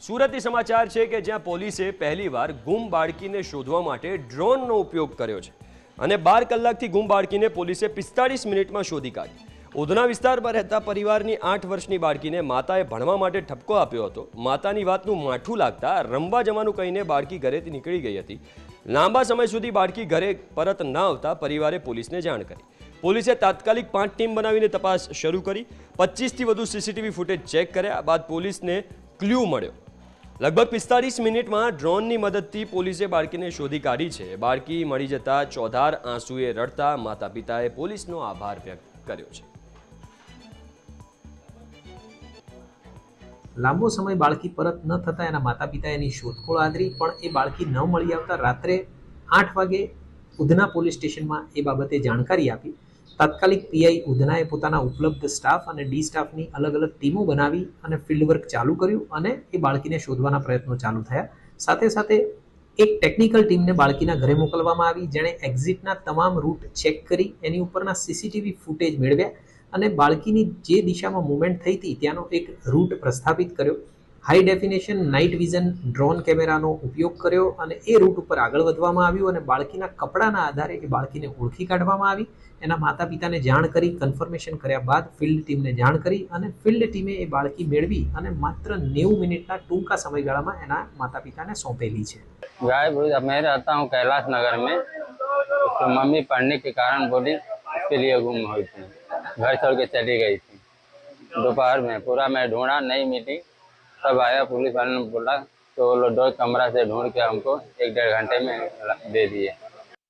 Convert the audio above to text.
સુરતથી સમાચાર છે કે જ્યાં પોલીસે પહેલીવાર ગુમ બાળકીને શોધવા માટે ડ્રોનનો ઉપયોગ કર્યો છે અને 12 કલાકથી ગુમ બાળકીને પોલીસે 45 મિનિટમાં શોધી કાઢી। ઉધના વિસ્તારમાં રહેતા પરિવારની 8 વર્ષની બાળકીને માતાએ ભણવા માટે ઠપકો આપ્યો હતો। માતાની વાતનું માઠું લાગતા રમવા જવાનું કહીને બાળકી ઘરેથી નીકળી ગઈ હતી। લાંબા સમય સુધી બાળકી ઘરે પરત ન આવતા પરિવારે પોલીસને જાણ કરી। પોલીસે તાત્કાલિક 5 ટીમ બનાવીને તપાસ શરૂ કરી। 25થી વધુ સીસીટીવી ફૂટેજ ચેક કર્યા બાદ પોલીસને ક્લ્યુ મળ્યો। लगभग 45 मिनिट में ड्रोन की मदद थी पुलिस बाळकी ने शोधी काढ़ी है। बाळकी मळी जता चौधार आंसुए रड़ता माता पिताए पुलिस नो आभार व्यक्त कर्यो छे। लांबो समय बाळकी परत न थता एना माता पिता एनी शोधखोळ आदरी पण ए बाळकी न मळी आवता रात्रे 8 वागे उधना पोलीस स्टेशन में ए बाबते जानकारी आपी। तात्कालिक पीआई उधनाए पोताना उपलब्ध स्टाफ और डी स्टाफनी अलग अलग टीमों बनावी और फील्ड वर्क चालू कर्युं और ए बाळकीने शोधवाना प्रयत्नों चालू थया। साथे साथे एक टेक्निकल टीम ने बाळकीना घरे मोकलवामां आवी, जेणे एक्झिटना तमाम रूट चेक करी एनी उपरना सीसीटीवी फूटेज मेळव्या અને બાળકીની જે દિશામાં મૂવમેન્ટ થઈ હતી ત્યાંનો એક રૂટ પ્રસ્થાપિત કર્યો। High definition night vision drone કેમેરાનો ઉપયોગ કર્યો અને એ રૂટ ઉપર આગળ વધવામાં આવ્યું અને બાળકીના કપડાના આધારે એ બાળકીને ઓળખી કાઢવામાં આવી। એના માતા પિતાને જાણ કરી કન્ફર્મેશન કર્યા બાદ ફિલ્ડ ટીમને જાણ કરી અને ફિલ્ડ ટીમે એ બાળકી મેળવી અને માત્ર 90 મિનિટના ટૂંકા સમયગાળામાં એના માતા પિતાને સોંપેલી છે। मैं रहता हूँ कैलाश नगर में। तो मम्मी पढ़ने के कारण बोली उसके लिए गुम हुई थी, घर छोड़ के चली गई थी। दोपहर में पूरा मैं ढूंढा, नहीं मिली। तब आया पुलिस वाले ने बोला तो वो लोग 2 कमरा से ढूंढ के हमको 1-1.5 घंटे में दे दिए।